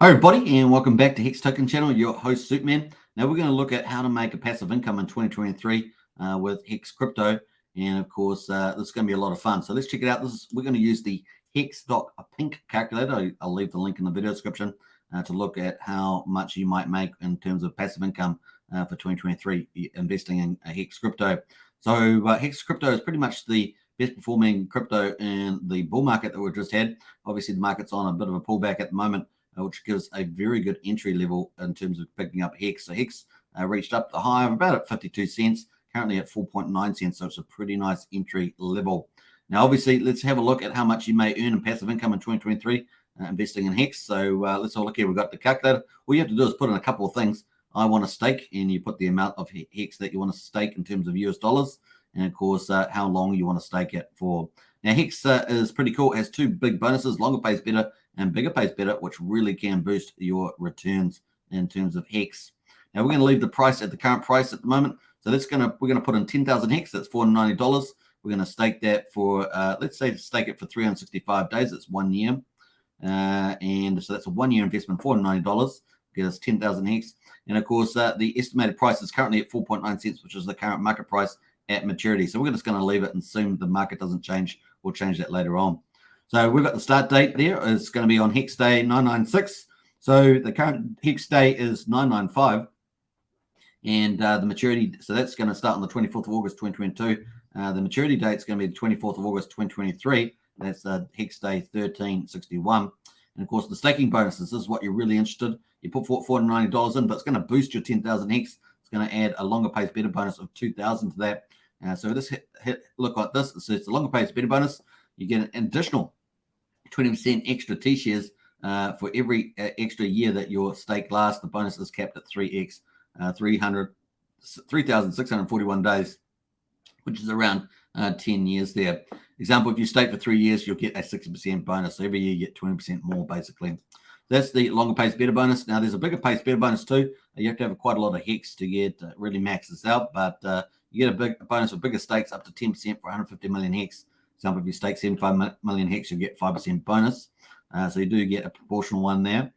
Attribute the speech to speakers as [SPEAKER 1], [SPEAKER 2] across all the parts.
[SPEAKER 1] Hi everybody, and welcome back to Hex Token Channel. Your host Superman. Now we're going to look at how to make a passive income in 2023 with Hex Crypto, and of course this is going to be a lot of fun. So let's check it out. We're going to use the Hex.pink calculator. I'll leave the link in the video description to look at how much you might make in terms of passive income for 2023 investing in Hex Crypto. So Hex Crypto is pretty much the best performing crypto in the bull market that we've just had. Obviously the market's on a bit of a pullback at the moment, which gives a very good entry level in terms of picking up Hex. So Hex reached up the high of about at 52 cents, currently at 4.9 cents. So it's a pretty nice entry level. Now, obviously, let's have a look at how much you may earn in passive income in 2023 investing in Hex. So let's have a look here. We've got the calculator. All you have to do is put in a couple of things. I want to stake, and you put the amount of Hex that you want to stake in terms of US dollars, and of course, how long you want to stake it for. Now, Hex is pretty cool. It has two big bonuses: longer pays better and bigger pays better, which really can boost your returns in terms of Hex. Now, we're going to leave the price at the current price at the moment. So we're going to put in 10,000 Hex. That's $490. We're going to stake that for, let's say, stake it for 365 days. That's 1 year. And so that's a 1 year investment, $490. Get us 10,000 Hex. And of course, the estimated price is currently at 4.9 cents, which is the current market price at maturity. So we're just going to leave it and assume the market doesn't change. We'll change that later on. So we've got the start date there. It's going to be on Hex Day 996. So the current Hex Day is 995. And the maturity, so that's going to start on the 24th of August 2022. The maturity date is going to be the 24th of August 2023. That's Hex Day 1361. And of course, the staking bonuses, this is what you're really interested. You put $490 in, but it's going to boost your 10,000 Hex. It's going to add a longer pays better bonus of 2,000 to that. So this look like this. So it's the longer pays better bonus. You get an additional 20% extra T-shares for every extra year that your stake lasts. The bonus is capped at 3x, 3,641 days, which is around 10 years there. Example, if you stake for 3 years, you'll get a 60% bonus. So every year you get 20% more, basically. That's the longer pays better bonus. Now, there's a bigger pays better bonus too. You have to have quite a lot of Hex to get really max this out, but you get a bonus for bigger stakes up to 10% for 150 million Hex. Example, if you stake 75 million Hex, you get 5% bonus. So you do get a proportional one there.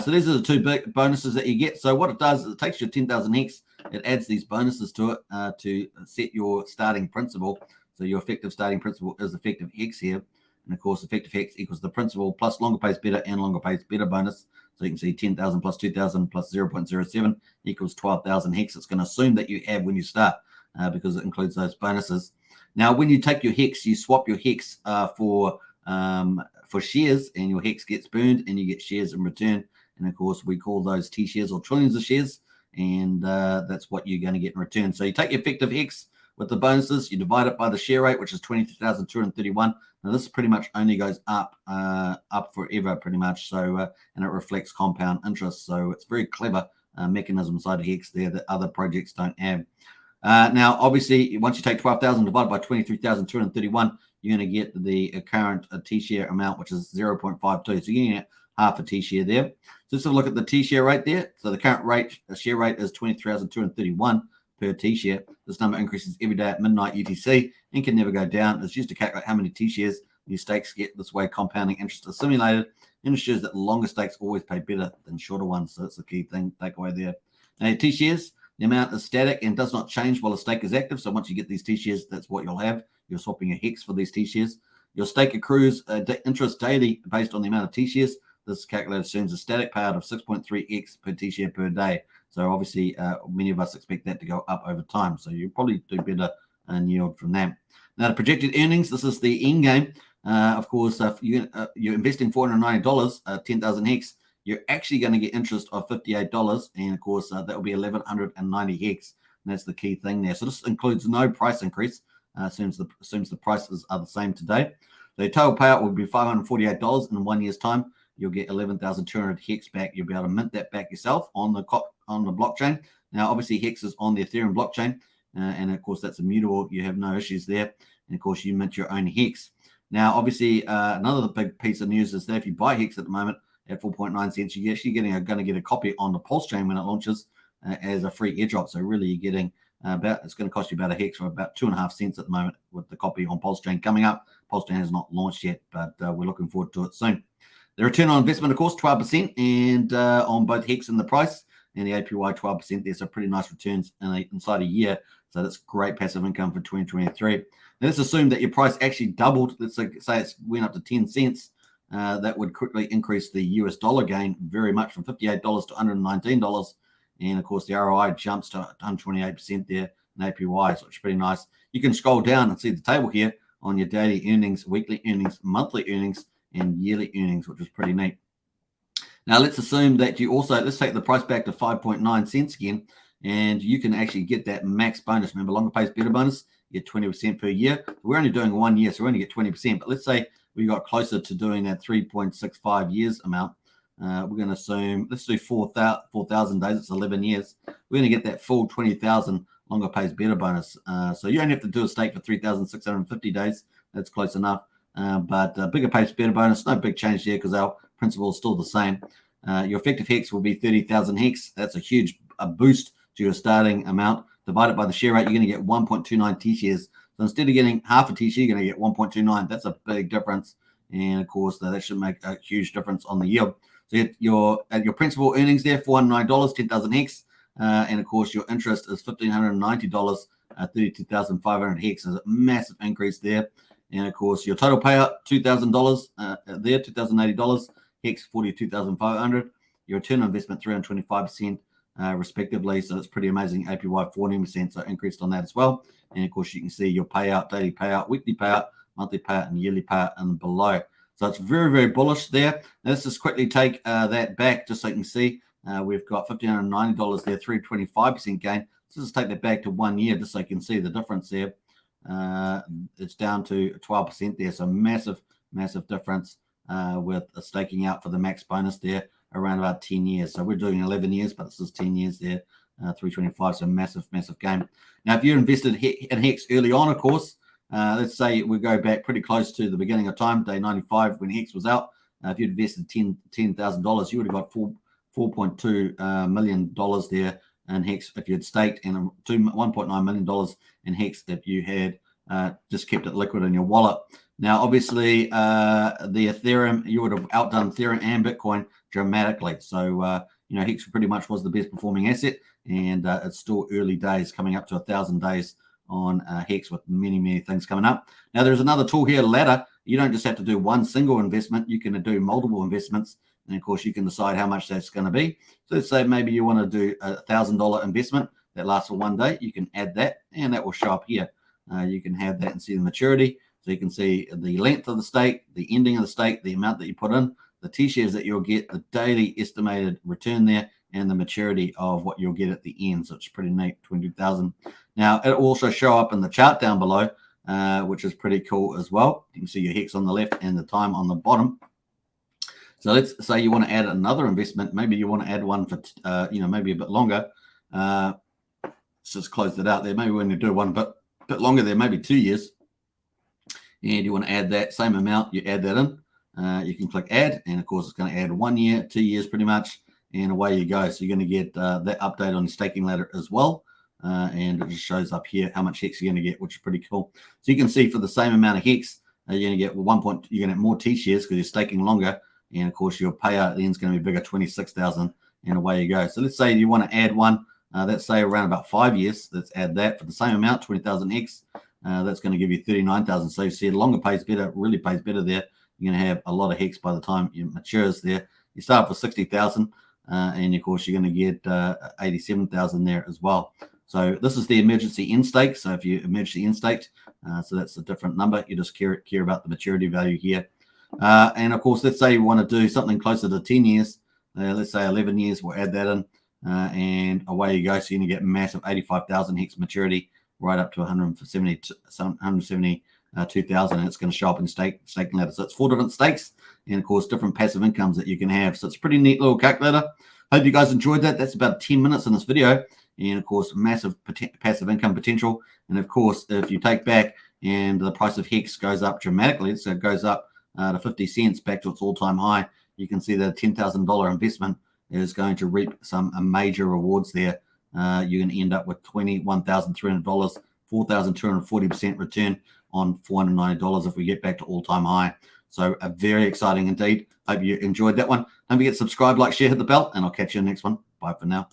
[SPEAKER 1] So these are the two big bonuses that you get. So what it does is it takes your 10,000 Hex, it adds these bonuses to it to set your starting principal. So your effective starting principal is effective Hex here. And of course, effective Hex equals the principal plus longer pays better and longer pays better bonus. So you can see 10,000 plus 2,000 plus 0.07 equals 12,000 Hex. It's going to assume that you have when you start because it includes those bonuses. Now, when you take your Hex, you swap your Hex for shares, and your Hex gets burned, and you get shares in return. And of course, we call those T shares or trillions of shares, and that's what you're going to get in return. So you take your effective Hex with the bonuses, you divide it by the share rate, which is 23,231. Now, this pretty much only goes up forever, pretty much. So, and it reflects compound interest. So it's very clever mechanism inside of Hex there that other projects don't have. Now, obviously, once you take 12,000 divided by 23,231, you're going to get the current T-share amount, which is 0.52. So you're getting half a T-share there. So let's have a look at the T-share rate there. So the current rate, share rate is 23,231 per T-share. This number increases every day at midnight UTC and can never go down. It's used to calculate how many T-shares your stakes get. This way, compounding interest is simulated, and it shows that longer stakes always pay better than shorter ones. So that's the key thing, takeaway there. Now, your T-shares, the amount is static and does not change while the stake is active. So once you get these T-shares, that's what you'll have. You're swapping a Hex for these T-shares. Your stake accrues interest daily based on the amount of T-shares. This calculator assumes a static payout of 6.3x per T-share per day. So obviously, many of us expect that to go up over time. So you'll probably do better in yield from that. Now, the projected earnings, this is the end game. Of course, if you're investing $490, 10,000 Hex, you're actually going to get interest of $58. And of course, that will be 1,190 Hex. And that's the key thing there. So this includes no price increase. Assumes the prices are the same today. The total payout will be $548 in 1 year's time. You'll get 11,200 Hex back. You'll be able to mint that back yourself on the blockchain. Now, obviously, Hex is on the Ethereum blockchain, and of course, that's immutable. You have no issues there. And of course, you mint your own Hex. Now, obviously, another big piece of news is that if you buy Hex at the moment at 4.9 cents, you're actually going to get a copy on the Pulse chain when it launches as a free airdrop. So really, you're getting it's going to cost you about a Hex for about 2.5 cents at the moment with the copy on Pulse chain coming up. Pulse chain has not launched yet, but we're looking forward to it soon. The return on investment, of course, 12%, and on both HEX and the price, and the APY 12% there. So pretty nice returns inside a year. So that's great passive income for 2023. Now let's assume that your price actually doubled. Let's say it went up to 10 cents. That would quickly increase the US dollar gain very much from $58 to $119. And of course, the ROI jumps to 128% there in APY, so it's pretty nice. You can scroll down and see the table here on your daily earnings, weekly earnings, monthly earnings, and yearly earnings, which is pretty neat. Now, let's assume that you also, let's take the price back to 5.9 cents again, and you can actually get that max bonus. Remember, longer pays better bonus, you get 20% per year. We're only doing 1 year, so we only get 20%. But let's say we got closer to doing that 3.65 years amount. We're going to assume, let's do 4,000 days, it's 11 years. We're going to get that full 20,000 longer pays better bonus. So you only have to do a stake for 3,650 days. That's close enough. But bigger pays better bonus, no big change there because our principle is still the same. Your effective HEX will be 30,000 HEX. That's a huge boost to your starting amount. Divided by the share rate, you're going to get 1.29 T-shares. So instead of getting half a T-share, you're going to get 1.29. That's a big difference. And of course, that should make a huge difference on the yield. So your principal earnings there, $409, 10,000 HEX. And of course, your interest is $1,590, 32,500 HEX. There's a massive increase there. And of course, your total payout, $2,000 there, $2,080, HEX 42,500. Your return on investment, 325%, respectively. So it's pretty amazing. APY 14%, so increased on that as well. And of course, you can see your payout, daily payout, weekly payout, monthly payout, and yearly payout and below. So it's very, very bullish there. Now, let's just quickly take that back just so you can see. We've got $1,590 there, 325% gain. So let's take that back to 1 year just so you can see the difference there. It's down to 12% there. So massive, massive difference with staking out for the max bonus there around about 10 years. So we're doing 11 years, but this is 10 years there, 325. So massive, massive gain. Now, if you're invested in HEX early on, of course, let's say we go back pretty close to the beginning of time, day 95 when HEX was out. If you'd invested $10,000, you would have got $4.2 million there in HEX if you had staked, and $1.9 million in HEX if you had just kept it liquid in your wallet. Now, obviously, the Ethereum, you would have outdone Ethereum and Bitcoin dramatically. So, HEX pretty much was the best performing asset, and it's still early days, coming up to 1,000 days on HEX with many, many things coming up. Now, there's another tool here, Ladder. You don't just have to do one single investment. You can do multiple investments. And, of course, you can decide how much that's going to be. So let's say maybe you want to do a $1,000 investment that lasts for 1 day. You can add that, and that will show up here. You can have that and see the maturity. So you can see the length of the stake, the ending of the stake, the amount that you put in, the T-shares that you'll get, the daily estimated return there, and the maturity of what you'll get at the end. So it's pretty neat, 22,000. Now, it'll also show up in the chart down below, which is pretty cool as well. You can see your HEX on the left and the time on the bottom. So let's say you want to add another investment. Maybe you want to add one for, maybe a bit longer. Let's just close that out there. Maybe when you do one a bit longer there, maybe 2 years. And you want to add that same amount, you add that in. You can click add, and of course it's going to add 1 year, 2 years pretty much, and away you go. So you're going to get that update on your staking ladder as well. And it just shows up here how much HEX you're going to get, which is pretty cool. So you can see for the same amount of HEX, you're going to get you're going to have more T-shares because you're staking longer. And of course, your payout at the end is going to be bigger, 26,000, and away you go. So let's say you want to add one, let's say around about 5 years. Let's add that for the same amount, 20,000 HEX. That's going to give you 39,000. So you see, the longer pays better, really pays better there. You're going to have a lot of HEX by the time it matures there. You start for 60,000, and of course, you're going to get 87,000 there as well. So this is the emergency end stake. So if you emergency end staked, so that's a different number. You just care about the maturity value here. And of course, let's say you want to do something closer to 10 years. Let's say 11 years, we'll add that in, and away you go. So you're going to get massive 85,000 HEX maturity right up to 172,000, and it's going to show up in staking ladder. So it's 4 different stakes, and of course, different passive incomes that you can have. So it's a pretty neat little calculator. Hope you guys enjoyed that. That's about 10 minutes in this video, and of course, massive passive income potential. And of course, if you take back and the price of HEX goes up dramatically, so it goes up to 50 cents back to its all-time high, you can see that a $10,000 investment is going to reap some major rewards there. You're going to end up with $21,300, 4,240% return on $490 if we get back to all-time high. So very exciting indeed. Hope you enjoyed that one. Don't forget to subscribe, like, share, hit the bell, and I'll catch you in the next one. Bye for now.